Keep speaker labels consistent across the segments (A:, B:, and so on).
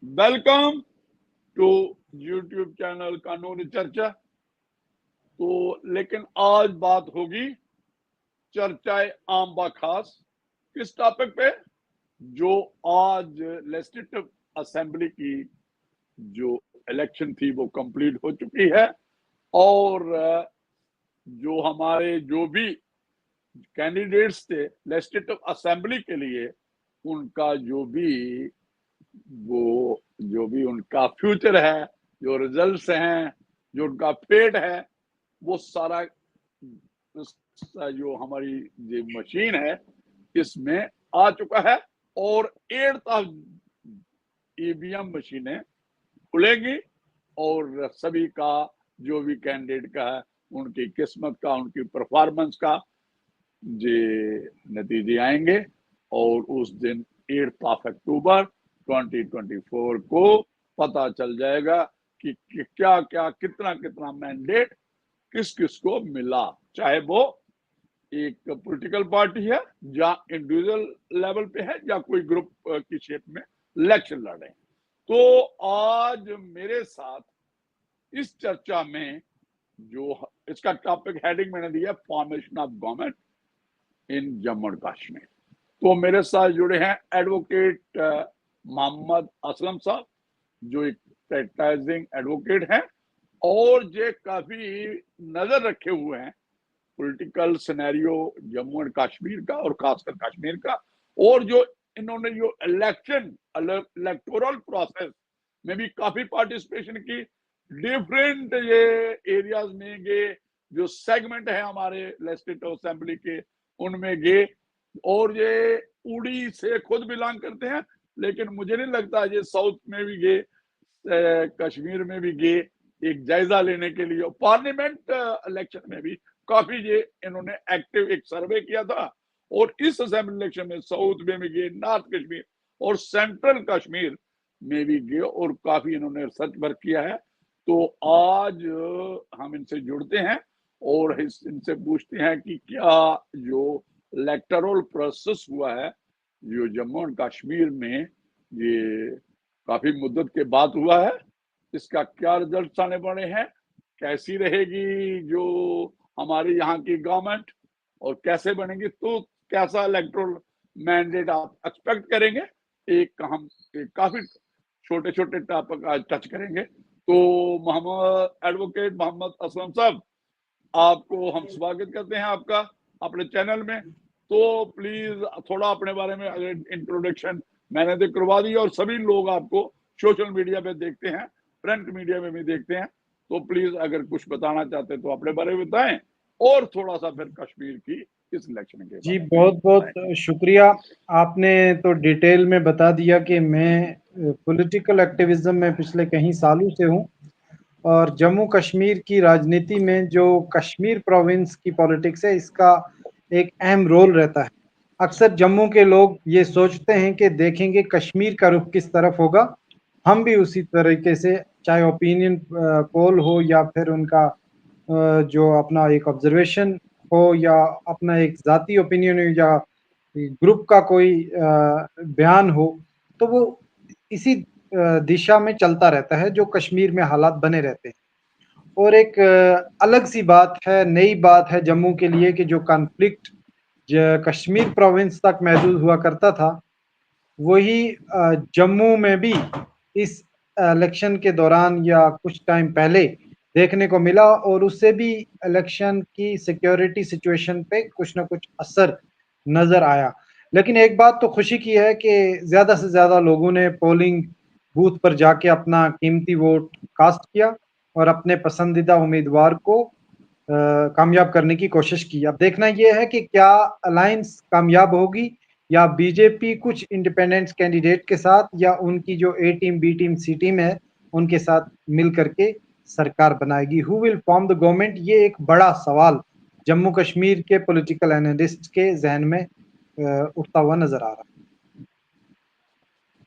A: Welcome to YouTube channel कानूनी चर्चा। तो लेकिन आज बात होगी चर्चाए आम बा खास किस टॉपिक पे, जो आज लेजिस्लेटिव असेंबली की जो इलेक्शन थी वो कंप्लीट हो चुकी है और जो हमारे जो भी कैंडिडेट्स थे लेजिस्लेटिव असेंबली के लिए उनका जो भी उनका फ्यूचर है, जो रिजल्ट्स हैं, जो उनका फेट है, वो सारा जो हमारी ये मशीन है इसमें आ चुका है और 8 ईवीएम मशीनें खुलेंगी और सभी का जो भी कैंडिडेट का है उनकी किस्मत का, उनकी परफॉर्मेंस का ये नतीजे आएंगे और उस दिन 8 अक्टूबर 2024 को पता चल जाएगा कि क्या क्या कितना कितना मैंडेट किस किस को मिला, चाहे वो एक पॉलिटिकल पार्टी है या इंडिविजुअल लेवल पे है या कोई ग्रुप की शेप में इलेक्शन लड़े। तो आज मेरे साथ इस चर्चा में जो इसका टॉपिक हेडिंग मैंने दिया formation of government in Jammu and Kashmir. तो मेरे साथ जुड़े हैं एडवोकेट मोहम्मद असलम साहब, जो एक प्रैक्टिसिंग एडवोकेट हैं और ये काफी नजर रखे हुए हैं political scenario Jammu and Kashmir का और खासकर कश्मीर का, और जो इन्होंने जो इलेक्टोरल प्रोसेस में भी काफी पार्टिसिपेशन की, डिफरेंट ये एरियाज में ये जो सेगमेंट है हमारे लेजिस्लेटिव असेंबली के उनमें गए और ये उड़ी से खुद बिलोंग करते हैं, लेकिन मुझे नहीं लगता ये साउथ में भी गए, कश्मीर में भी गए एक जायजा लेने के लिए। पार्लियामेंट इलेक्शन में भी काफी ये इन्होंने एक्टिव एक सर्वे किया था और इस असेंबली इलेक्शन में साउथ में भी गए, नॉर्थ कश्मीर और सेंट्रल कश्मीर में भी गए और काफी इन्होंने रिसर्च वर्क किया है। तो आज हम इनसे जुड़ते हैं और इनसे पूछते हैं कि क्या जो इलेक्टोरल प्रोसेस हुआ है जो जम्मू एंड कश्मीर में ये काफी मुद्दत के बाद हुआ है, इसका क्या रिजल्ट आने पड़े हैं, कैसी रहेगी जो हमारी यहाँ की गवर्नमेंट और कैसे बनेगी, तो कैसा इलेक्टोरल मैंडेट आप एक्सपेक्ट करेंगे। हम काफी छोटे छोटे टॉपिक आज टच करेंगे। तो मोहम्मद एडवोकेट मोहम्मद असलम साहब, आपको हम स्वागत करते हैं आपका अपने चैनल में। तो प्लीज थोड़ा अपने बारे में इंट्रोडक्शन मैंने तो करवा दी और सभी लोग आपको सोशल मीडिया पे देखते हैं, प्रिंट मीडिया में भी देखते हैं, तो प्लीज अगर कुछ बताना चाहते हैं तो अपने बारे में बताएं और थोड़ा सा फिर कश्मीर की इस इलेक्शन के
B: जी,
A: बारे में
B: बहुत बहुत
A: बताएं।
B: शुक्रिया। आपने तो डिटेल में बता दिया कि मैं पॉलिटिकल एक्टिविज्म में पिछले कई सालों से हूँ और जम्मू कश्मीर की राजनीति में जो कश्मीर प्रोविंस की पॉलिटिक्स है इसका एक अहम रोल रहता है। अक्सर जम्मू के लोग ये सोचते हैं कि देखेंगे कश्मीर का रुख किस तरफ होगा, हम भी उसी तरीके से, चाहे ओपिनियन पोल हो या फिर उनका जो अपना एक ऑब्जर्वेशन हो या अपना एक जाती ओपिनियन हो या ग्रुप का कोई बयान हो, तो वो इसी दिशा में चलता रहता है जो कश्मीर में हालात बने रहते हैं। और एक अलग सी बात है, नई बात है जम्मू के लिए कि जो कॉन्फ्लिक्ट कश्मीर प्रोविंस तक महदूद हुआ करता था, वही जम्मू में भी इस इलेक्शन के दौरान या कुछ टाइम पहले देखने को मिला और उससे भी इलेक्शन की सिक्योरिटी सिचुएशन पे कुछ ना कुछ असर नजर आया। लेकिन एक बात तो खुशी की है कि ज्यादा से ज्यादा लोगों ने पोलिंग बूथ पर जाके अपना कीमती वोट कास्ट किया और अपने पसंदीदा उम्मीदवार को कामयाब करने की कोशिश की। अब देखना यह है कि क्या अलायंस कामयाब होगी या बीजेपी कुछ इंडिपेंडेंट कैंडिडेट के साथ या उनकी जो ए टीम, बी टीम, सी टीम है उनके साथ मिल करके सरकार बनाएगी। Who will form the government, ये एक बड़ा सवाल जम्मू कश्मीर के पॉलिटिकल एनालिस्ट के जहन में उठता हुआ नजर आ रहा है।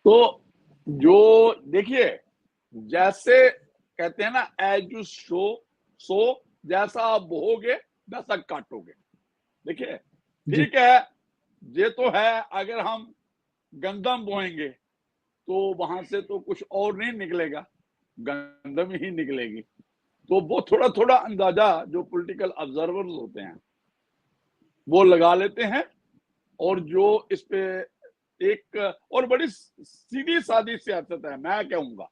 A: तो जो देखिए, जैसे कहते हैं ना, एज यू सो जैसा आप बोओगे वैसा काटोगे। देखिए ठीक है, ये तो है, अगर हम गंदम बोएंगे तो वहां से तो कुछ और नहीं निकलेगा, गंदम ही निकलेगी। तो वो थोड़ा थोड़ा अंदाजा जो पॉलिटिकल ऑब्जर्वर्स होते हैं वो लगा लेते हैं, और जो इस पे एक और बड़ी सीधी सादी सियासत है मैं कहूंगा।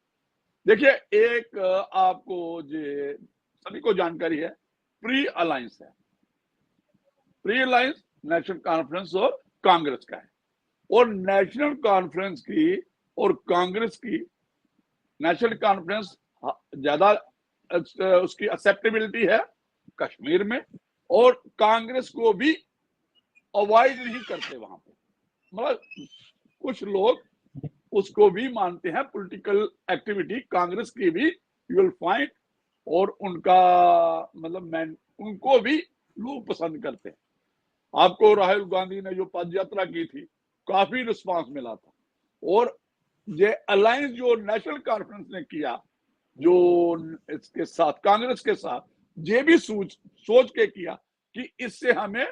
A: देखिए, एक आपको जो सभी को जानकारी है, प्री अलायंस है। प्री अलायंस नेशनल कॉन्फ्रेंस और कांग्रेस का है, और नेशनल कॉन्फ्रेंस की और कांग्रेस की, नेशनल कॉन्फ्रेंस ज्यादा उसकी एक्सेप्टेबिलिटी है कश्मीर में, और कांग्रेस को भी अवॉइड नहीं करते वहां पे। मतलब कुछ लोग उसको भी मानते हैं पॉलिटिकल एक्टिविटी कांग्रेस की भी, यू विल फाइंड, और उनका मतलब उनको भी लोग पसंद करते हैं। आपको राहुल गांधी ने जो पद यात्रा की थी, काफी रिस्पांस मिला था। और ये अलायंस जो नेशनल कॉन्फ्रेंस ने किया, जो इसके साथ कांग्रेस के साथ, ये भी सोच के किया कि इससे हमें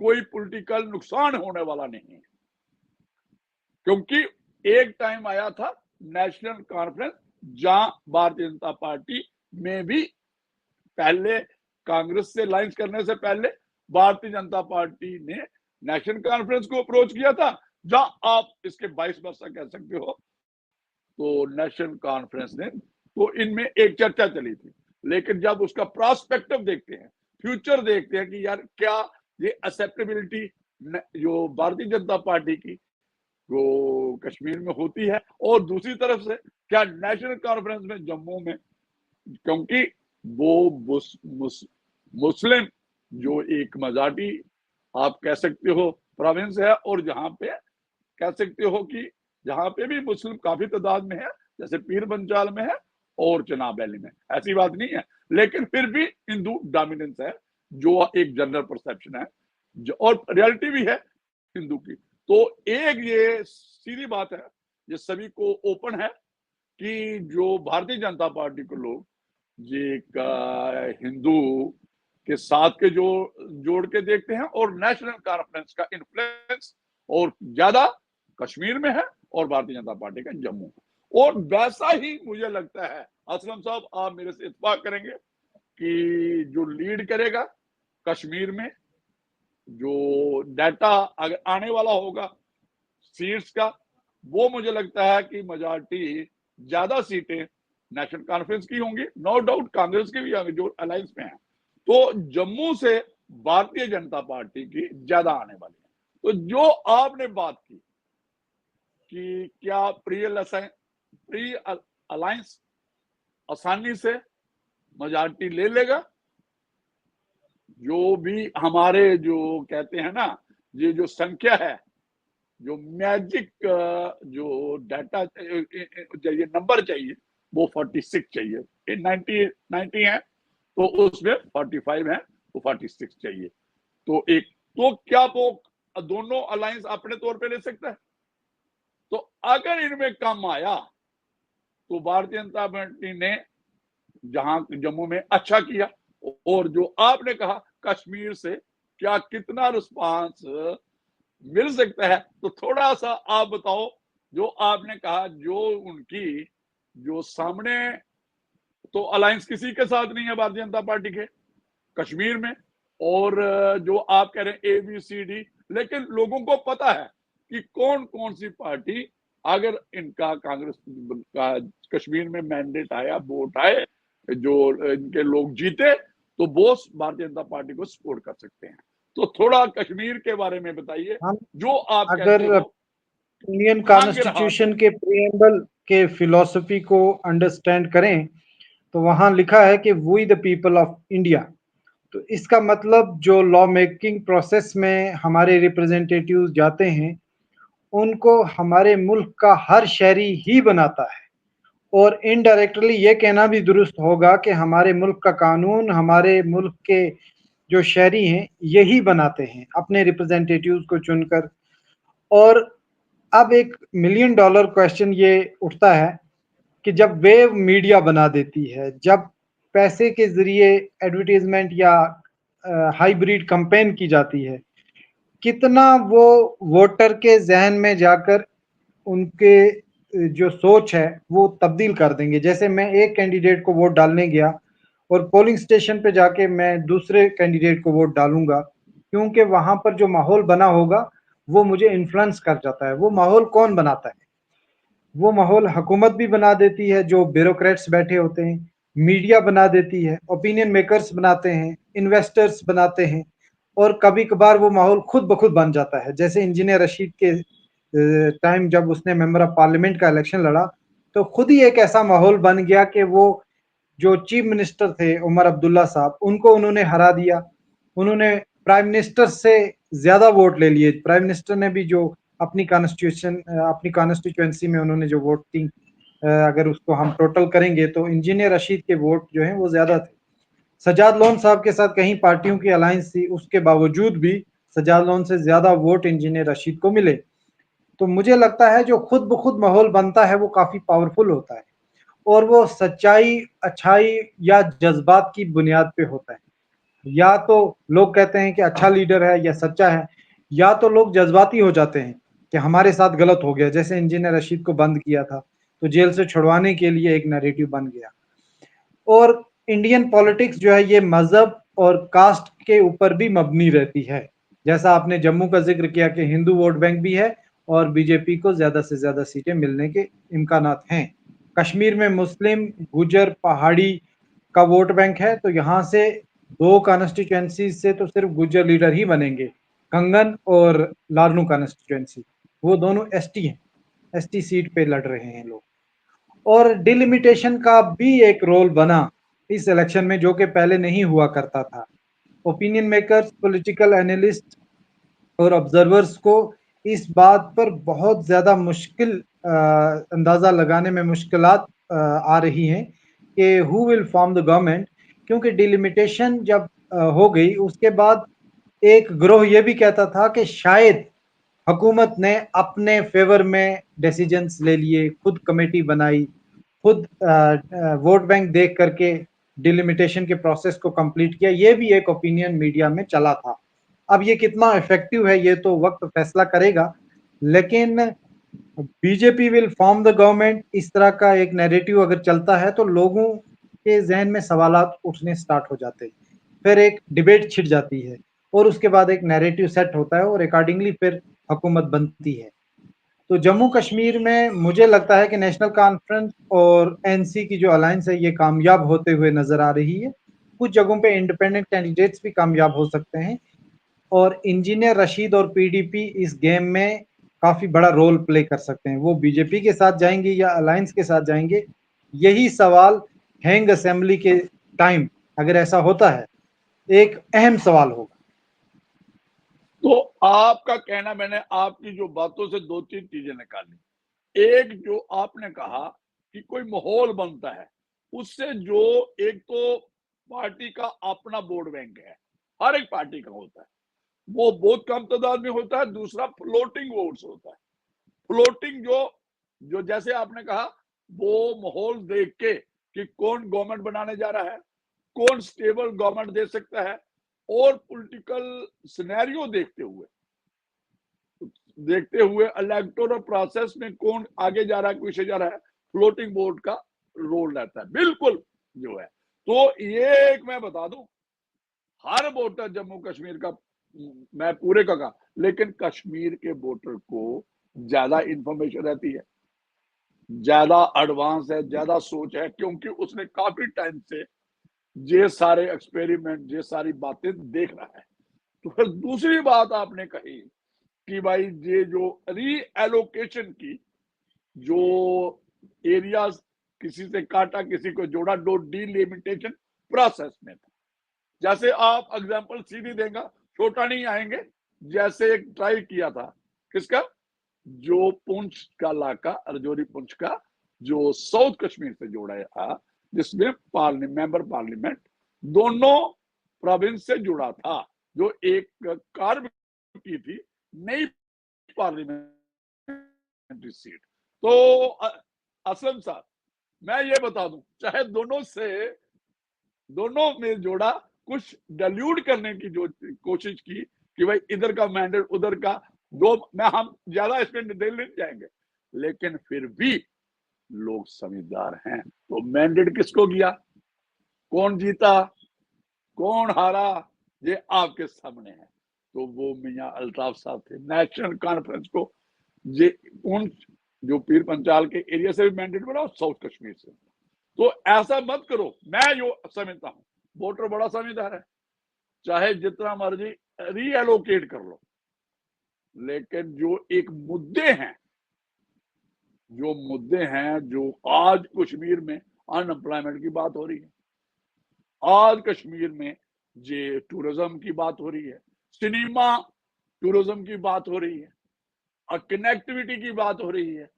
A: कोई पॉलिटिकल नुकसान होने वाला नहीं है। क्योंकि एक टाइम आया था नेशनल कॉन्फ्रेंस जहां भारतीय जनता पार्टी में भी पहले कांग्रेस से अलायंस करने से पहले भारतीय जनता पार्टी ने नेशनल कॉन्फ्रेंस को अप्रोच किया था, जहां आप इसके 22 वर्ष कह सकते हो। तो नेशनल कॉन्फ्रेंस ने, तो इनमें एक चर्चा चली थी, लेकिन जब उसका प्रोस्पेक्टिव देखते हैं, फ्यूचर देखते हैं कि यार क्या ये एक्सेप्टेबिलिटी जो भारतीय जनता पार्टी की वो कश्मीर में होती है, और दूसरी तरफ से क्या नेशनल कॉन्फ्रेंस में जम्मू में, क्योंकि वो मुस्लिम जो एक मेजॉरिटी आप कह सकते हो प्रोविंस है, और जहां पे कह सकते हो कि जहां पे भी मुस्लिम काफी तादाद में है, जैसे पीर पंचाल में है और चनाब वैली में, ऐसी बात नहीं है, लेकिन फिर भी हिंदू डोमिनेंस है, जो एक जनरल परसेप्शन है, और रियलिटी भी है हिंदू की। तो एक ये सीधी बात है, ये सभी को ओपन है कि जो भारतीय जनता पार्टी को लोग ये हिंदू के साथ के जो जोड़ के देखते हैं, और नेशनल कॉन्फ्रेंस का इन्फ्लुएंस और ज्यादा कश्मीर में है, और भारतीय जनता पार्टी का जम्मू। और वैसा ही मुझे लगता है, असलम साहब आप मेरे से इत्तेफाक करेंगे कि जो लीड करेगा कश्मीर में, जो डाटा अगर आने वाला होगा सीट्स का, वो मुझे लगता है कि मेजॉरिटी ज्यादा सीटें नेशनल कॉन्फ्रेंस की होंगी, नो डाउट कांग्रेस की भी होंगी जो अलायंस में है। तो जम्मू से भारतीय जनता पार्टी की ज्यादा आने वाली है। तो जो आपने बात की कि क्या प्री अलायंस आसानी से मेजॉरिटी ले लेगा, जो भी हमारे जो कहते हैं ना, ये जो संख्या है, जो मैजिक जो डाटा चाहिए, नंबर चाहिए, वो 46 चाहिए। 90 है तो उसमें 45 है, तो 46 चाहिए। तो तो क्या वो दोनों अलायंस अपने तौर पे ले सकता है? तो अगर इनमें कम आया तो भारतीय जनता पार्टी ने जहां जम्मू में अच्छा किया, और जो आपने कहा कश्मीर से क्या कितना रिस्पांस मिल सकता है, तो थोड़ा सा आप बताओ। जो आपने कहा जो उनकी जो सामने, तो अलायंस किसी के साथ नहीं है भारतीय जनता पार्टी के कश्मीर में, और जो आप कह रहे हैं ABCD, लेकिन लोगों को पता है कि कौन कौन सी पार्टी, अगर इनका कांग्रेस का कश्मीर में मैंडेट आया, वोट आए, जो इनके लोग जीते, तो वो भारतीय जनता पार्टी को सपोर्ट कर सकते हैं। तो थोड़ा कश्मीर के बारे में बताइए,
B: हम
A: जो आप
B: अगर
A: कहते हो
B: इंडियन
A: मांगे रहा
B: कॉन्स्टिट्यूशन
A: तो।
B: के प्रीएम्बल के फिलॉसफी को अंडरस्टैंड करें, तो वहां लिखा है कि we the people of India. तो इसका मतलब जो लॉ मेकिंग प्रोसेस में हमारे रिप्रेजेंटेटिव्स जाते हैं, उनको हमारे मुल्क का हर शहरी ही बनाता है, और इनडायरेक्टली ये कहना भी दुरुस्त होगा कि हमारे मुल्क का कानून हमारे मुल्क के जो शहरी हैं यही बनाते हैं अपने रिप्रेजेंटेटिव्स को चुनकर। और अब एक $1 मिलियन क्वेश्चन ये उठता है कि जब वेव मीडिया बना देती है, जब पैसे के ज़रिए एडवर्टाइज़मेंट या हाइब्रिड कैंपेन की जाती है, कितना वो वोटर के ज़हन में जाकर उनके जो सोच है वो तब्दील कर देंगे। जैसे मैं एक कैंडिडेट को वोट डालने गया और पोलिंग स्टेशन पे जाके मैं दूसरे कैंडिडेट को वोट डालूंगा, क्योंकि वहां पर जो माहौल बना होगा वो मुझे इन्फ्लुएंस कर जाता है। वो माहौल कौन बनाता है? वो माहौल हुकूमत भी बना देती है, जो ब्यूरोक्रेट्स बैठे होते हैं, मीडिया बना देती है, ओपिनियन मेकर्स बनाते हैं, इन्वेस्टर्स बनाते हैं, और कभी कभार वो माहौल खुद ब खुद बन जाता है। जैसे इंजीनियर रशीद के टाइम जब उसने मेंबर ऑफ पार्लियामेंट का इलेक्शन लड़ा, तो खुद ही एक ऐसा माहौल बन गया कि वो जो चीफ मिनिस्टर थे उमर अब्दुल्ला साहब, उनको उन्होंने हरा दिया। उन्होंने प्राइम मिनिस्टर से ज्यादा वोट ले लिए। प्राइम मिनिस्टर ने भी जो अपनी कॉन्स्टिट्यूएंसी में उन्होंने जो वोटिंग, अगर उसको हम टोटल करेंगे तो इंजीनियर रशीद के वोट जो हैं वो ज्यादा थे। सजाद लोन साहब के साथ कहीं पार्टियों की अलायंस थी, उसके बावजूद भी सजाद लोन से ज्यादा वोट इंजीनियर रशीद को मिले। तो मुझे लगता है जो खुद ब खुद माहौल बनता है वो काफी पावरफुल होता है, और वो सच्चाई, अच्छाई या जज्बात की बुनियाद पे होता है। या तो लोग कहते हैं कि अच्छा लीडर है या सच्चा है, या तो लोग जज्बाती हो जाते हैं कि हमारे साथ गलत हो गया। जैसे इंजीनियर रशीद को बंद किया था तो जेल से छुड़वाने के लिए एक नैरेटिव बन गया। और इंडियन पॉलिटिक्स जो है ये मजहब और कास्ट के ऊपर भी मबनी रहती है। जैसा आपने जम्मू का जिक्र किया कि हिंदू वोट बैंक भी है और बीजेपी को ज्यादा से ज्यादा सीटें मिलने के इम्कानात हैं। कश्मीर में मुस्लिम, गुजर, पहाड़ी का वोट बैंक है, तो यहाँ से दो कॉन्स्टिट्यूएंसी से तो सिर्फ गुजर लीडर ही बनेंगे, कंगन और लारनू कॉन्स्टिट्यूएंसी। वो दोनों एसटी हैं, एसटी सीट पे लड़ रहे हैं लोग। और डिलिमिटेशन का भी एक रोल बना इस इलेक्शन में, जो कि पहले नहीं हुआ करता था। ओपिनियन मेकर्स, पॉलिटिकल एनालिस्ट और ऑब्जर्वर्स को इस बात पर बहुत ज्यादा मुश्किल अंदाजा लगाने में मुश्किलात आ रही हैं कि who will form the government. क्योंकि डिलिमिटेशन जब हो गई उसके बाद एक ग्रोह ये भी कहता था कि शायद हुकूमत ने अपने फेवर में डिसीजंस ले लिए, खुद कमेटी बनाई, खुद वोट बैंक देख करके डिलिमिटेशन के प्रोसेस को कंप्लीट किया। ये भी एक ओपिनियन मीडिया में चला था। अब ये कितना इफेक्टिव है ये तो वक्त फैसला करेगा, लेकिन BJP will form the government, इस तरह का एक नैरेटिव अगर चलता है तो लोगों के जहन में सवालात उठने स्टार्ट हो जाते हैं। फिर एक डिबेट छिड़ जाती है और उसके बाद एक नैरेटिव सेट होता है और अकॉर्डिंगली फिर हुकूमत बनती है। तो जम्मू कश्मीर में मुझे लगता है कि नेशनल कॉन्फ्रेंस और एनसी की जो अलायंस है ये कामयाब होते हुए नजर आ रही है। कुछ जगहों पे इंडिपेंडेंट कैंडिडेट्स भी कामयाब हो सकते हैं, और इंजीनियर रशीद और पीडीपी इस गेम में काफी बड़ा रोल प्ले कर सकते हैं। वो बीजेपी के साथ जाएंगे या अलायंस के साथ जाएंगे, यही सवाल हैंग असेंबली के टाइम, अगर ऐसा होता है, एक अहम सवाल होगा।
A: तो आपका कहना, मैंने आपकी जो बातों से दो तीन चीजें निकाली। एक, जो आपने कहा कि कोई माहौल बनता है, उससे जो एक तो पार्टी का अपना वोट बैंक है, हर एक पार्टी का होता है, वो बहुत कम तादाद में होता है। दूसरा, फ्लोटिंग वोट्स होता है। फ्लोटिंग जो जो जैसे आपने कहा, वो माहौल देख के कि कौन गवर्नमेंट बनाने जा रहा है, कौन स्टेबल गवर्नमेंट दे सकता है, और पॉलिटिकल सिनेरियो देखते हुए इलेक्टोरल प्रोसेस में कौन आगे जा रहा है, पीछे जा रहा है, फ्लोटिंग बोर्ड का रोल रहता है बिल्कुल जो है। तो ये एक मैं बता दूं, हर वोटर जम्मू कश्मीर का, मैं पूरे का कहा, लेकिन कश्मीर के वोटर को ज्यादा इंफॉर्मेशन रहती है, ज्यादा एडवांस है, ज्यादा सोच है, क्योंकि उसने काफी टाइम से ये सारे एक्सपेरिमेंट, ये सारी बातें देख रहा है। तो फिर दूसरी बात आपने कही कि भाई ये जो रीएलोकेशन की जो एरियाज, किसी से काटा किसी को जोड़ा, दो डिलिमिटेशन प्रोसेस में था। जैसे आप एग्जांपल सीधी देगा, छोटा नहीं आएंगे, जैसे एक ट्राई किया था किसका, जो पुंछ का इलाका, रजौरी पुंछ का, जो साउथ कश्मीर से जोड़ा था, जिसमें मेंबर पार्लियामेंट दोनों प्रोविंस से जुड़ा था, जो एक कार्य की थी नई पार्लियामेंट्री सीट। तो असलम साहब, मैं ये बता दूं, चाहे दोनों में जोड़ा, कुछ डाइल्यूट करने की जो कोशिश की कि भाई इधर का मैंडेट उधर का, दो, मैं हम ज्यादा इसमें डिटेल नहीं जाएंगे, लेकिन फिर भी लोग समझदार हैं। तो मैंडेट किसको गया, कौन जीता, कौन हारा, ये आपके सामने है। तो वो मियां अल्ताफ साहब थे। नेशनल कॉन्फ्रेंस को ये उन जो पीर पंचाल के एरिया से भी मैंडेट बनाओ, साउथ कश्मीर से। तो ऐसा मत करो। मैं जो समझता हूं, वोटर बड़ा समझदार है, चाहे जितना मर्जी रीएलोकेट कर लो, लेकिन जो एक मुद्दे हैं, जो आज कश्मीर में अनएम्प्लॉयमेंट की बात हो रही है, आज कश्मीर में ये टूरिज्म की बात हो रही है, सिनेमा टूरिज्म की बात हो रही है, और कनेक्टिविटी की बात हो रही है,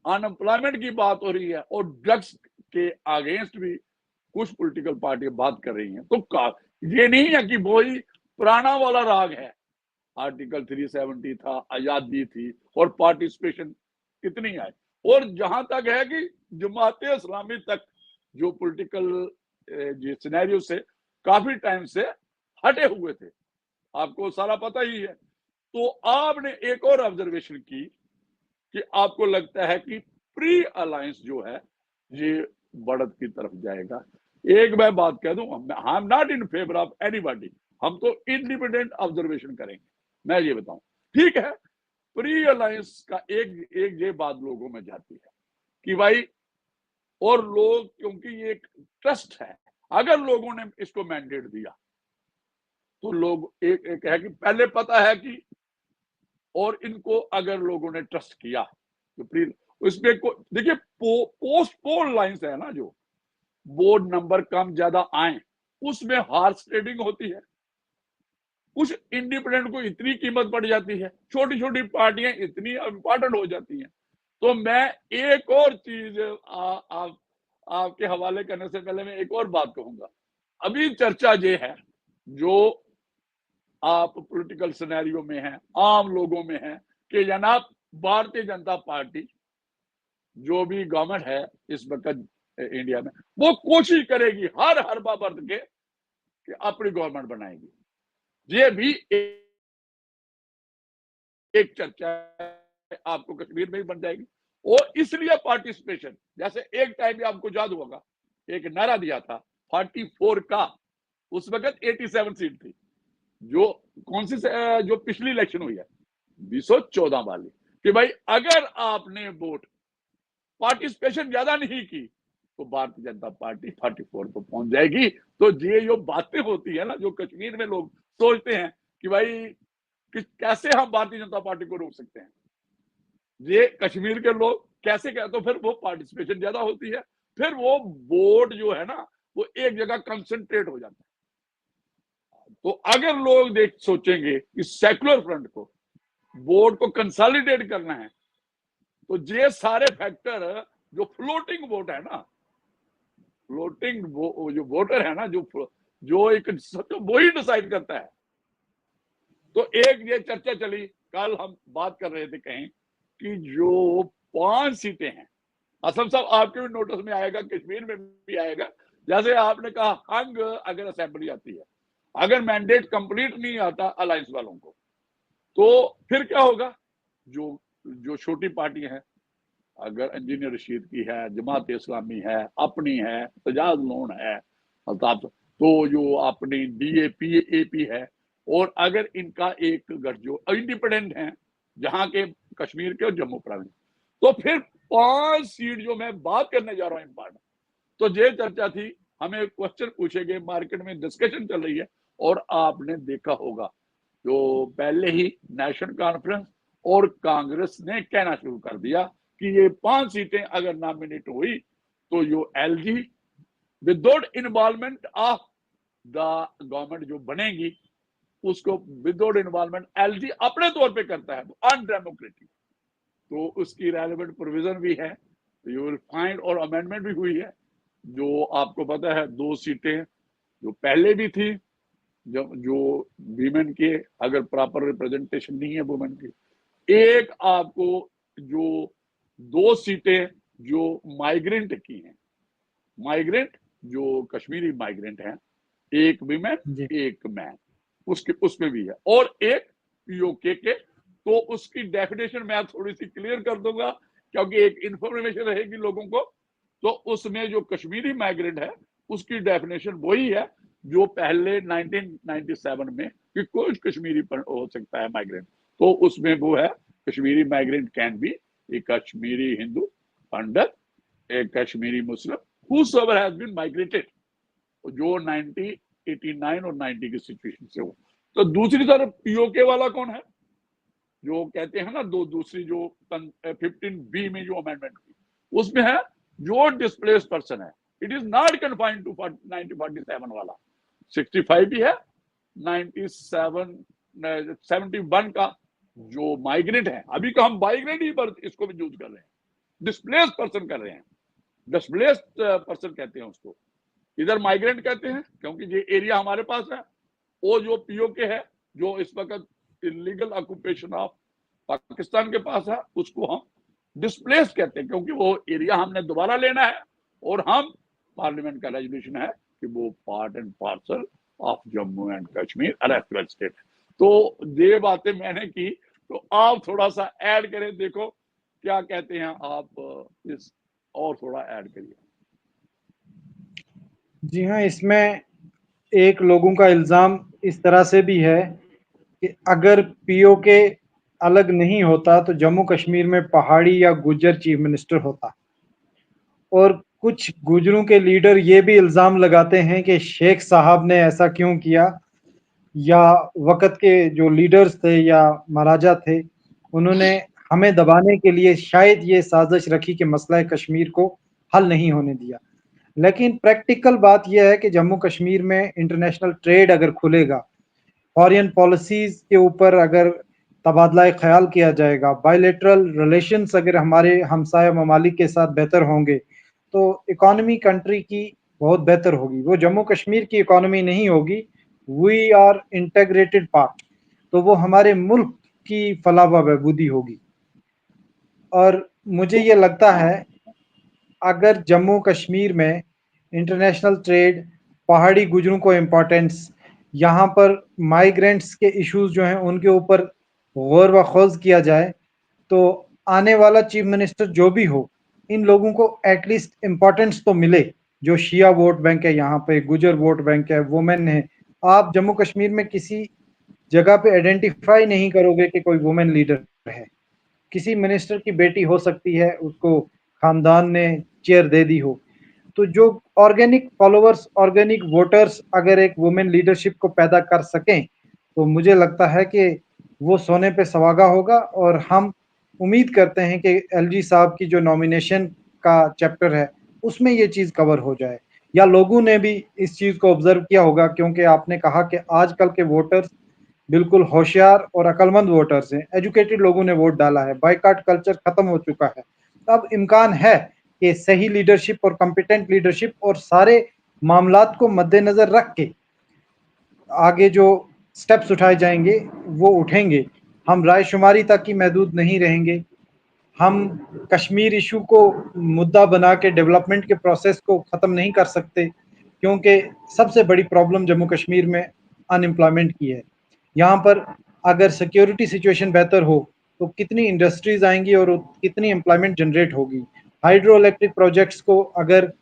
A: अनएम्प्लॉयमेंट की बात हो रही है, और ड्रग्स के अगेंस्ट भी कुछ पॉलिटिकल पार्टियां बात कर रही हैं। तो ये नहीं है कि वही पुराना वाला राग है, आर्टिकल 370 था, आजादी थी, और पार्टिसिपेशन कितनी आई। और जहां तक है कि जमाते इस्लामी तक जो पॉलिटिकल सिनेरियो से काफी टाइम से हटे हुए थे, आपको सारा पता ही है। तो आपने एक और ऑब्जर्वेशन की कि आपको लगता है कि प्री अलायंस जो है ये बढ़त की तरफ जाएगा। एक मैं बात कह दूं, I am not in favour of anybody, हम तो इंडिपेंडेंट ऑब्जर्वेशन करेंगे। मैं ये बताऊं, ठीक है, प्री अलायंस का एक ये बात लोगों में जाती है कि भाई, और लोग, क्योंकि ये एक ट्रस्ट है, अगर लोगों ने इसको मैंडेट दिया तो लोग एक है कि पहले पता है कि, और इनको अगर लोगों ने ट्रस्ट किया तो प्री उसमें को देखिए, पोस्ट पोल लाइन्स है ना, जो बोर्ड नंबर कम ज्यादा आए, उसमें हार्स ट्रेडिंग होती है। कुछ इंडिपेंडेंट को इतनी कीमत पड़ जाती है, छोटी छोटी पार्टियां इतनी इंपॉर्टेंट हो जाती हैं। तो मैं एक और चीज आपके हवाले करने से पहले मैं एक और बात कहूंगा। अभी चर्चा ये है, जो आप पॉलिटिकल सिनेरियो में है, आम लोगों में है, कि जनाब भारतीय जनता पार्टी जो भी गवर्नमेंट है इस वक्त इंडिया में, वो कोशिश करेगी हर हरबा बरत के कि अपनी गवर्नमेंट बनाएगी। ये भी एक चर्चा है, आपको कश्मीर में ही बन जाएगी। और इसलिए पार्टिसिपेशन, जैसे एक टाइम में आपको याद होगा एक नारा दिया था 44 का, उस वक्त 87 सीट थी, जो कौन सी जो पिछली इलेक्शन हुई है 2014 वाली, कि भाई अगर आपने वोट पार्टिसिपेशन ज्यादा नहीं की तो भारतीय जनता पार्टी 44 को पहुंच जाएगी। तो ये जो बातें होती है ना, जो कश्मीर में लोग सोचते हैं कि भाई कि कैसे हम भारतीय जनता पार्टी को रोक सकते हैं, ये कश्मीर के लोग कैसे कहते, तो फिर वो पार्टिसिपेशन ज्यादा होती है, फिर वो वोट जो है ना वो एक जगह कंसंट्रेट हो जाता है। तो अगर लोग सोचेंगे कि सेकुलर फ्रंट को वोट को कंसोलिडेट करना है, तो ये सारे फैक्टर, जो फ्लोटिंग वोट है ना, फ्लोटिंग जो वोटर है ना, जो एक वो ही डिसाइड करता है। तो एक ये चर्चा चली, कल हम बात कर रहे थे कहीं, कि जो 5 सीटें हैं, असम साहब आपके भी नोटिस में आएगा, कश्मीर में भी आएगा, जैसे आपने कहा हंग अगर असेंबली आती है, अगर मैंडेट कंप्लीट नहीं आता अलायंस वालों को, तो फिर क्या होगा। जो छोटी पार्टी है, अगर इंजीनियर रशीद की है, जमात इस्लामी है, अपनी है, सजाद लोन है, तो जो अपनी DAP AP है, और अगर इनका एक गठ जो इंडिपेंडेंट है जहां के कश्मीर के और जम्मू प्रांत, तो फिर 5 सीट जो मैं बात करने जा रहा हूं इंपॉर्टेंट। तो ये चर्चा थी, हमें क्वेश्चन पूछे गए, मार्केट में डिस्कशन चल रही है, और आपने देखा होगा जो पहले ही नेशनल कॉन्फ्रेंस और कांग्रेस ने कहना शुरू कर दिया कि ये 5 सीटें अगर नॉमिनेट हुई तो जो LG without involvement of the government जो बनेगी, उसको विदाउट इन्वॉल्वमेंट LG अपने तौर पे करता है, अनडेमोक्रेटिक। तो उसकी रेलेवेंट प्रोविजन भी है, यू विल फाइंड, और अमेंडमेंट भी हुई है। जो आपको पता है 2 सीटें जो पहले भी थी, जो वीमेन के अगर प्रॉपर रिप्रेजेंटेशन नहीं है वुमेन की, एक आपको जो 2 सीटें जो माइग्रेंट की हैं, माइग्रेंट जो कश्मीरी माइग्रेंट हैं, एक वीमेन एक मैन, उसमें भी है, और एक POK के तो उसकी डेफिनेशन मैं थोड़ी सी क्लियर कर दूंगा, क्योंकि एक इंफॉर्मेशन रहेगी लोगों को। तो उसमें जो कश्मीरी माइग्रेंट है उसकी डेफिनेशन वही है जो पहले 1997 में कि कोई कश्मीरी हो सकता है माइग्रेंट, तो उसमें वो है Kashmiri migrant can be A Kashmiri Hindu, Pandit, A Kashmiri Muslim, whosoever has been migrated, जो 1989 और 90 की सिचुएशन से हो। तो दूसरी तरफ पीओके वाला कौन है, जो कहते हैं ना दूसरी जो 15B में जो अमेंडमेंट की, उसमें है जो डिस्प्लेस पर्सन है, it is not confined to 1947 वाला, 65 भी है, 71 का जो माइग्रेंट है, अभी का हम माइग्रेंट ही पर इसको भी यूज कर रहे हैं, डिस्प्लेस पर्सन कर रहे हैं, डिस्प्लेस्ड पर्सन कहते हैं उसको, इधर माइग्रेंट कहते हैं, क्योंकि ये एरिया हमारे पास है। वो जो पीओके है जो इस वक्त इलीगल ऑक्यूपेशन ऑफ पाकिस्तान के पास है, उसको हम डिस्प्लेस कहते हैं, क्योंकि वो एरिया हमने दोबारा लेना है और हम पार्लियामेंट का रेजोल्यूशन है कि वो part and parcel of Jammu and Kashmir arrested state है। तो ये बातें मैंने की, तो आप थोड़ा सा ऐड करें, देखो क्या कहते हैं आप इस, और थोड़ा ऐड करिए।
B: जी हाँ, इसमें एक लोगों का इल्ज़ाम इस तरह से भी है कि अगर पीओके अलग नहीं होता तो जम्मू कश्मीर में पहाड़ी या गुज्जर चीफ मिनिस्टर होता, और कुछ गुजरों के लीडर ये भी इल्ज़ाम लगाते हैं कि शेख साहब ने ऐसा क्यों किया, या वक़्त के जो लीडर्स थे या महाराजा थे, उन्होंने हमें दबाने के लिए शायद ये साज़िश रखी कि मसला कश्मीर को हल नहीं होने दिया। लेकिन प्रैक्टिकल बात यह है कि जम्मू कश्मीर में इंटरनेशनल ट्रेड अगर खुलेगा, फॉरेन पॉलिसीज़ के ऊपर अगर तबादला ख़याल किया जाएगा, बायलैटरल रिलेशंस अगर हमारे हमसाया ममालिक के साथ बेहतर होंगे, तो इकॉनमी कंट्री की बहुत बेहतर होगी। वो जम्मू कश्मीर की इकॉनमी नहीं होगी, वी आर इंटीग्रेटेड पार्ट, तो वो हमारे मुल्क की फलाह व बहबूदी होगी। और मुझे ये लगता है अगर जम्मू कश्मीर में इंटरनेशनल ट्रेड, पहाड़ी गुजरों को इम्पोर्टेंस, यहाँ पर माइग्रेंट्स के इश्यूज जो हैं उनके ऊपर गौर व खोज किया जाए, तो आने वाला चीफ मिनिस्टर जो भी हो, इन लोगों को एटलीस्ट इम्पोर्टेंस तो मिले। जो शिया वोट बैंक है, यहाँ पे गुजर वोट बैंक है, वुमेन है, आप जम्मू कश्मीर में किसी जगह पे आइडेंटिफाई नहीं करोगे कि कोई वुमेन लीडर है। किसी मिनिस्टर की बेटी हो सकती है, उसको खानदान ने चेयर दे दी हो, तो जो ऑर्गेनिक फॉलोअर्स, ऑर्गेनिक वोटर्स अगर एक वुमेन लीडरशिप को पैदा कर सकें, तो मुझे लगता है कि वो सोने पे सुहागा होगा। और हम उम्मीद करते हैं कि एलजी साहब की जो नॉमिनेशन का चैप्टर है, उसमें ये चीज़ कवर हो जाए, या लोगों ने भी इस चीज़ को ऑब्जर्व किया होगा, क्योंकि आपने कहा कि आजकल के वोटर्स बिल्कुल होशियार और अक्लमंद वोटर्स हैं, एजुकेटेड लोगों ने वोट डाला है, बाइकआउट कल्चर खत्म हो चुका है। अब इम्कान है कि सही लीडरशिप और कॉम्पिटेंट लीडरशिप और सारे मामलात को मद्देनजर रख के आगे जो स्टेप्स उठाए जाएंगे वो उठेंगे। हम रायशुमारी तक ही महदूद नहीं रहेंगे। हम कश्मीर इशू को मुद्दा बना के डेवलपमेंट के प्रोसेस को ख़त्म नहीं कर सकते, क्योंकि सबसे बड़ी प्रॉब्लम जम्मू कश्मीर में अनएम्प्लॉयमेंट की है। यहाँ पर अगर सिक्योरिटी सिचुएशन बेहतर हो तो कितनी इंडस्ट्रीज आएंगी और कितनी एम्प्लॉयमेंट जनरेट होगी। हाइड्रो इलेक्ट्रिक प्रोजेक्ट्स को अगर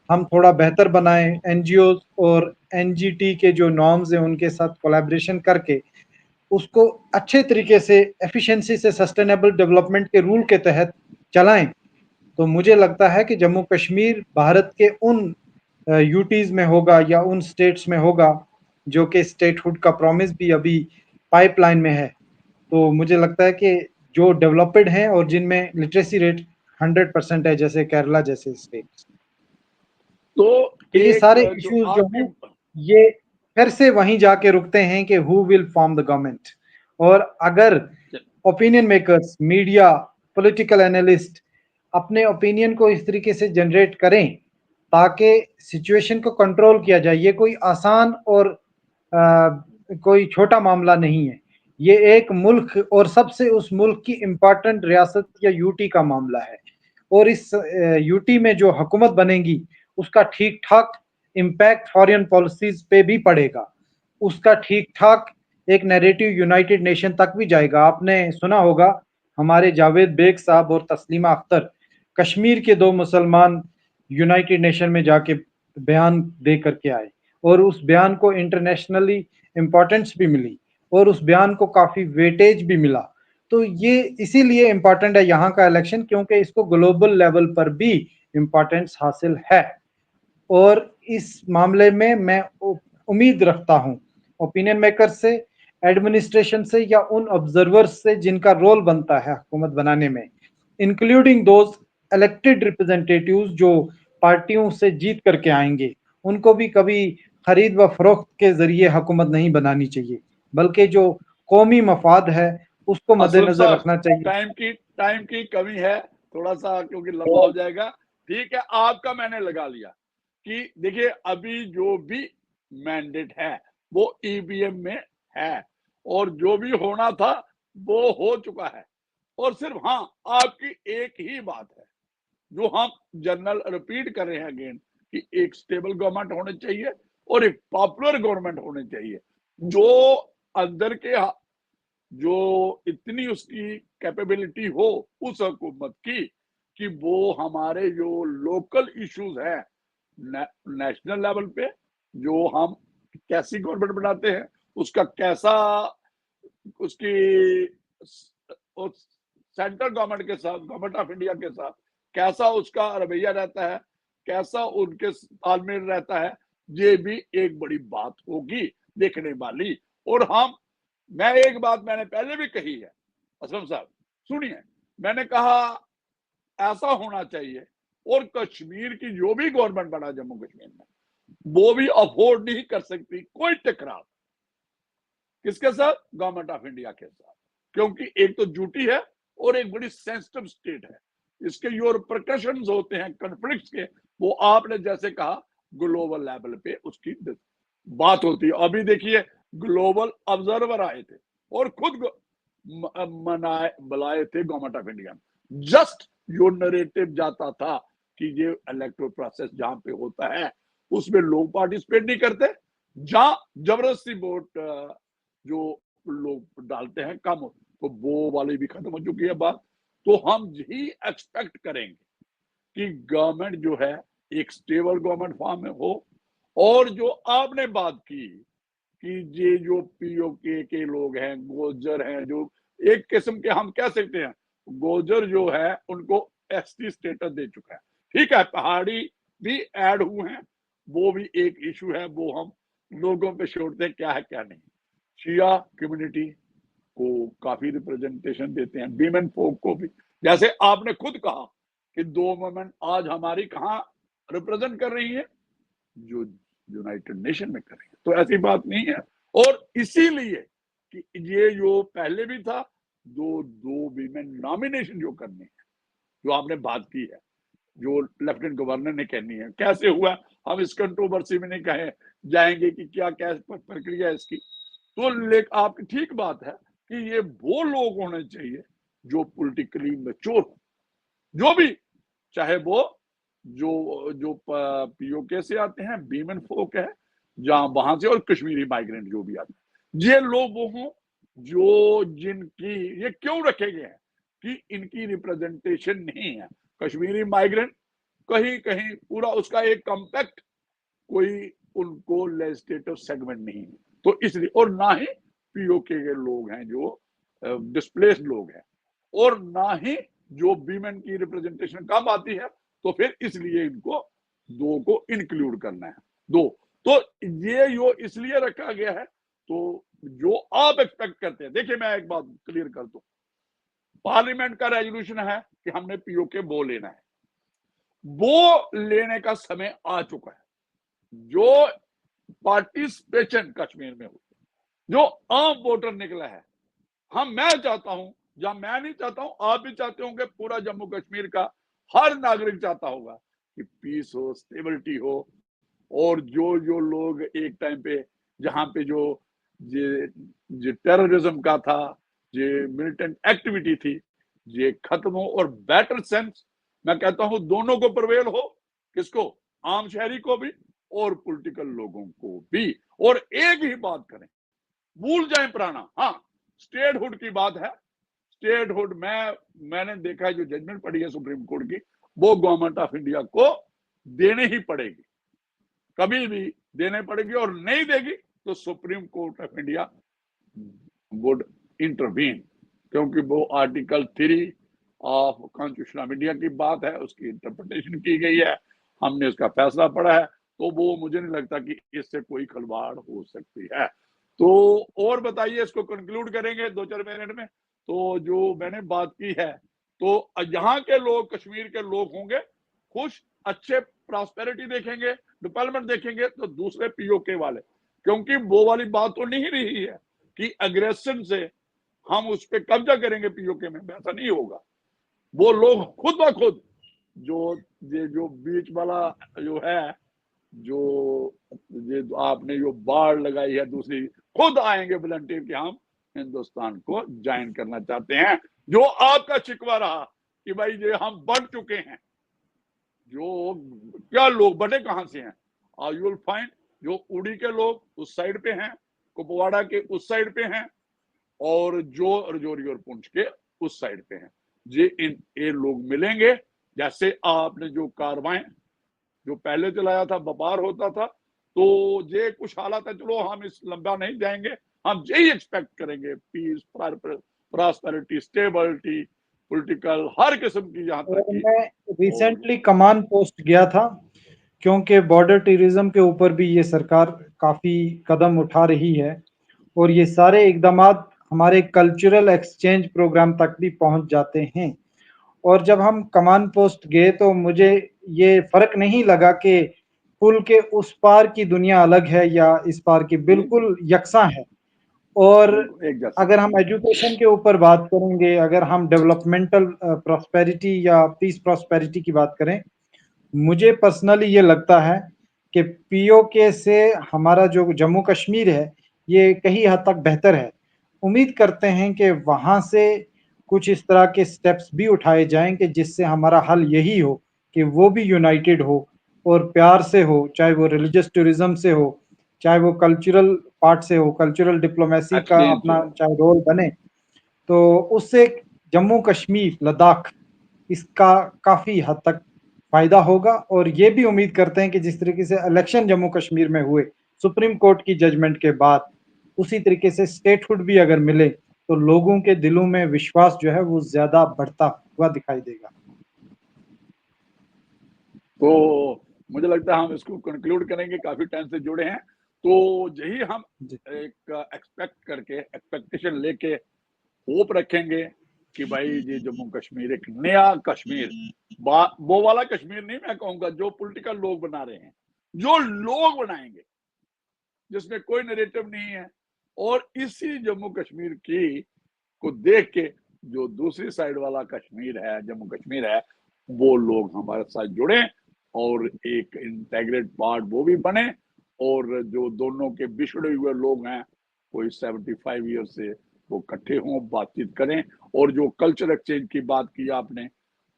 B: हम थोड़ा बेहतर बनाएं, एनजीओ और एनजीटी के जो नॉर्म्स हैं उनके साथ कोलैबोरेशन करके उसको अच्छे तरीके से एफिशिएंसी से सस्टेनेबल डेवलपमेंट के रूल के तहत चलाएं, तो मुझे लगता है कि जम्मू कश्मीर भारत के उन यूटीज में होगा या उन स्टेट्स में होगा जो कि स्टेटहुड का प्रॉमिस भी अभी पाइपलाइन में है। तो मुझे लगता है कि जो डेवलप्ड हैं और जिनमें लिटरेसी रेट 100% है, जैसे केरला जैसे स्टेट्स, तो ये सारे
A: जो
B: इश्यूज जो
A: आपकी
B: हैं ये फिर से वहीं जाके रुकते हैं कि who will form the government. और अगर opinion makers, media, political analyst अपने ओपिनियन को इस तरीके से जनरेट करें ताकि सिचुएशन को कंट्रोल किया जाए। ये कोई आसान और कोई छोटा मामला नहीं है, ये एक मुल्क और सबसे उस मुल्क की इम्पोर्टेंट रियासत या यूटी का मामला है। और इस यूटी में जो हुकूमत बनेगी उसका ठीक ठाक इम्पैक्ट फॉरेन पॉलिसीज पे भी पड़ेगा, उसका ठीक ठाक एक नैरेटिव यूनाइटेड नेशन तक भी जाएगा। आपने सुना होगा हमारे जावेद बेग साहब और तस्लीमा अख्तर कश्मीर के 2 मुसलमान यूनाइटेड नेशन में जाके बयान दे करके आए और उस बयान को इंटरनेशनली इम्पोर्टेंस भी मिली और उस बयान को काफ़ी वेटेज भी मिला। तो ये इसीलिए इम्पोर्टेंट है यहाँ का इलेक्शन, क्योंकि इसको ग्लोबल लेवल पर भी इम्पोर्टेंस हासिल है। और इस मामले में मैं उम्मीद रखता हूँ ओपिनियन मेकर से, एडमिनिस्ट्रेशन से या उन ऑब्जर्वर्स से जिनका रोल बनता है हुकूमत बनाने में, इंक्लूडिंग दोज इलेक्टेड रिप्रेजेंटेटिव्स जो पार्टियों से जीत करके आएंगे। उनको भी कभी खरीद व फरोख्त के जरिए हुकूमत नहीं बनानी चाहिए, बल्कि जो कौमी मफाद है उसको
A: असलम
B: मद्देनजर
A: साहब,
B: रखना चाहिए।
A: टाइम की कमी है थोड़ा सा, क्योंकि लंबा हो जाएगा। ठीक है, आपका मैंने लगा लिया कि देखिए अभी जो भी मैंडेट है वो ईवीएम में है और जो भी होना था वो हो चुका है। और सिर्फ हाँ, आपकी एक ही बात है जो हम जनरल रिपीट कर रहे हैं अगेन, कि एक स्टेबल गवर्नमेंट होनी चाहिए और एक पॉपुलर गवर्नमेंट होनी चाहिए जो अंदर के जो इतनी उसकी कैपेबिलिटी हो उस हुकूमत की कि वो हमारे जो लोकल इश्यूज हैं नेशनल लेवल पे, जो हम कैसी गवर्नमेंट बनाते हैं उसका कैसा उसकी सेंट्रल गवर्नमेंट के साथ, गवर्नमेंट ऑफ इंडिया के साथ कैसा उसका रवैया रहता है, कैसा उनके तालमेल रहता है, ये भी एक बड़ी बात होगी देखने वाली। और मैं एक बात मैंने पहले भी कही है, असलम साहब सुनिए, मैंने कहा ऐसा होना चाहिए और कश्मीर की जो भी गवर्नमेंट बना जम्मू कश्मीर में वो भी अफोर्ड नहीं कर सकती कोई टकराव किसके साथ, गवर्नमेंट ऑफ इंडिया के साथ, क्योंकि एक तो ड्यूटी है और एक बड़ी सेंसिटिव स्टेट है। इसके जो रिपरकशंस होते हैं कॉन्फ्लिक्ट्स के, वो आपने जैसे कहा ग्लोबल लेवल पे उसकी बात होती है। अभी देखिए ग्लोबल ऑब्जर्वर आए थे और खुद बुलाए थे गवर्नमेंट ऑफ इंडिया। जस्ट जो नरेटिव जाता था कि ये इलेक्टोरल प्रोसेस जहां पे होता है उसमें लोग पार्टिसिपेट नहीं करते, जहां जबरदस्ती वोट जो लोग डालते हैं कम, तो वो वाली भी खत्म हो चुकी है बात। तो हम यही एक्सपेक्ट करेंगे कि गवर्नमेंट जो है एक स्टेबल गवर्नमेंट फॉर्म में हो। और जो आपने बात की कि ये जो पीओके के लोग हैं, गोजर हैं, जो एक किस्म के हम कह सकते हैं गोजर जो है उनको एसटी स्टेटस दे चुका है। ठीक है, पहाड़ी भी ऐड हुए हैं, वो भी एक इशू है, वो हम लोगों पे छोड़ते हैं क्या है क्या नहीं। शिया कम्युनिटी को काफी रिप्रेजेंटेशन देते हैं, वीमेन फोक को भी, जैसे आपने खुद कहा कि 2 वुमेन आज हमारी कहाँ रिप्रेजेंट कर रही है, जो यूनाइटेड नेशन में कर रही है। तो ऐसी बात नहीं है। और इसीलिए कि ये जो पहले भी था, दो वीमेन नॉमिनेशन जो करनी है, जो आपने बात की है, जो लेफ्टिनेंट गवर्नर ने कहनी है, कैसे हुआ हम इस कंट्रोवर्सी में नहीं कहे जाएंगे कि क्या क्या प्रक्रिया है इसकी। तो आपकी ठीक बात है कि ये वो लोग होने चाहिए जो पॉलिटिकली मैच्योर हो, जो भी, चाहे वो जो पीओके से आते हैं, बीमन फोक है जहां वहां से, और कश्मीरी माइग्रेंट जो भी आते हैं, ये लोग वो हों जो जिनकी ये क्यों रखे गए हैं कि इनकी रिप्रेजेंटेशन नहीं है। कश्मीरी माइग्रेंट कहीं कहीं पूरा उसका एक कॉम्पैक्ट कोई उनको लेजिस्लेटिव सेगमेंट नहीं है, तो इसलिए, और ना ही पीओके के लोग हैं जो डिस्प्लेस्ड लोग हैं, और ना ही जो वीमेन की रिप्रेजेंटेशन कम आती है, तो फिर इसलिए इनको 2 को इंक्लूड करना है। 2 तो ये जो इसलिए रखा गया है, तो जो आप एक्सपेक्ट करते हैं, देखिए मैं एक बात क्लियर कर दूं, पार्लियामेंट का रेजोल्यूशन है कि हमने पीओके वो लेना है, वो लेने का समय आ चुका है। जो पार्टिसिपेशन कश्मीर में हुई, जो आम वोटर निकला है, मैं चाहता हूं, या मैं नहीं चाहता हूं, आप भी चाहते होंगे, पूरा जम्मू कश्मीर का हर नागरिक चाहता होगा कि पीस हो, स्टेबिलिटी हो, और जो लोग एक टाइम पे जहां पे जो टेररिज्म का था, जो मिलिटेंट एक्टिविटी थी, ये खत्म हो, और बेटर सेंस मैं कहता हूं दोनों को प्रवेल हो, किसको, आम शहरी को भी और पॉलिटिकल लोगों को भी, और एक ही बात करें, भूल जाएं पुराना। हाँ, स्टेटहुड की बात है, स्टेटहुड मैंने देखा है, जो जजमेंट पड़ी है सुप्रीम कोर्ट की, वो गवर्नमेंट ऑफ इंडिया को देने ही पड़ेगी, कभी भी देने पड़ेगी, और नहीं देगी तो supreme court of India would intervene, क्योंकि वो article 3 of constitution of India की बात है, उसकी इंटरप्रिटेशन की गई है, हमने उसका फैसला पढ़ा है, तो वो मुझे नहीं लगता कि इससे कोई खलवाड़ हो सकती है। तो और बताइए, इसको कंक्लूड करेंगे 2-4 मिनट में। तो जो मैंने बात की है, तो यहाँ के लोग, कश्मीर के लोग होंगे खुश, अच्छे प्रॉस्पेरिटी देखेंगे, डेवलपमेंट देखेंगे, तो दूसरे पीओके वाले, क्योंकि वो वाली बात तो नहीं रही है कि अग्रेशन से हम उस पर कब्जा करेंगे पीओके में, वैसा नहीं होगा। वो लोग खुद ब खुद जो बीच वाला जो है, जो आपने जो बाढ़ लगाई है दूसरी, खुद आएंगे वॉलंटियर कि हम हिंदुस्तान को ज्वाइन करना चाहते हैं। जो आपका शिकवा रहा कि भाई ये हम बढ़ चुके हैं, जो क्या लोग बटे कहां से हैं, यू विल फाइंड जो उड़ी के लोग उस साइड पे हैं, कुपवाड़ा के उस साइड पे हैं, और जो रजौरी और पुंछ के उस साइड पे हैं। ये लोग मिलेंगे। जैसे आपने जो कार्रवाई जो पहले चलाया था, व्यापार होता था, तो ये कुछ हालात है, चलो हम इस लंबा नहीं जाएंगे, हम यही एक्सपेक्ट करेंगे, पीस, प्रॉस्पेरिटी, स्टेबिलिटी, पॉलिटिकल, हर किस्म की जहां तक की।
B: मैं रिसेंटली कमान पोस्ट गया था, क्योंकि बॉर्डर टूरिज्म के ऊपर भी ये सरकार काफ़ी कदम उठा रही है, और ये सारे इकदामात हमारे कल्चरल एक्सचेंज प्रोग्राम तक भी पहुंच जाते हैं। और जब हम कमान पोस्ट गए तो मुझे ये फ़र्क नहीं लगा कि पुल के उस पार की दुनिया अलग है या इस पार की, बिल्कुल यकसां है। और
A: बिल्कुल एक जैसा।
B: अगर हम एजुकेशन के ऊपर बात करेंगे, अगर हम डेवलपमेंटल प्रॉस्पेरिटी या पीस प्रॉस्पेरिटी की बात करें, मुझे पर्सनली ये लगता है कि पीओके से हमारा जो जम्मू कश्मीर है, ये कहीं हद तक बेहतर है। उम्मीद करते हैं कि वहाँ से कुछ इस तरह के स्टेप्स भी उठाए जाएँ कि जिससे हमारा हल यही हो कि वो भी यूनाइटेड हो और प्यार से हो, चाहे वो रिलीजियस टूरिज़्म से हो, चाहे वो कल्चरल पार्ट से हो, कल्चरल डिप्लोमेसी का
A: एक्सचेंज
B: अपना
A: हो।
B: चाहे रोल बने, तो उससे जम्मू कश्मीर, लद्दाख इसका काफ़ी हद तक फ़ायदा होगा। और ये भी उम्मीद करते हैं कि जिस तरीके से इलेक्शन जम्मू कश्मीर में हुए, सुप्रीम कोर्ट की जजमेंट के बाद, उसी तरीके से स्टेटहुड भी अगर मिले, तो लोगों के दिलों में विश्वास जो है वो ज़्यादा बढ़ता हुआ दिखाई देगा।
A: तो मुझे लगता है हम इसको कंक्लूड करेंगे, काफी टाइम से जुड़े हैं, तो यही हम
B: जी,
A: एक एक्सपेक्ट करके, एक्सपेक्टेशन लेके होप रखेंगे कि भाई ये जम्मू कश्मीर एक नया कश्मीर, वो वाला कश्मीर नहीं मैं कहूंगा जो पॉलिटिकल लोग बना रहे हैं, जो लोग बनाएंगे जिसमें कोई नैरेटिव नहीं है, और इसी जम्मू कश्मीर की को देख के जो दूसरी साइड वाला कश्मीर है, जम्मू कश्मीर है, वो लोग हमारे साथ जुड़े और एक इंटेग्रेट पार्ट वो भी बने, और जो दोनों के बिछड़े हुए लोग हैं, कोई 75 ईयर से, वो इकट्ठे हों, बातचीत करें। और जो कल्चर एक्सचेंज की बात की आपने,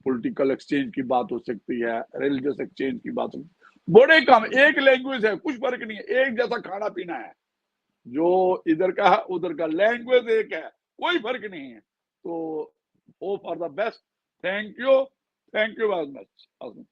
A: पॉलिटिकल एक्सचेंज की बात हो सकती है, रिलीजियस एक्सचेंज की बात हो सकती है, बड़े काम, एक लैंग्वेज है, कुछ फर्क नहीं है, एक जैसा खाना पीना है, जो इधर का है उधर का, लैंग्वेज एक है, कोई फर्क नहीं है। तो hope for the best. Thank you very much.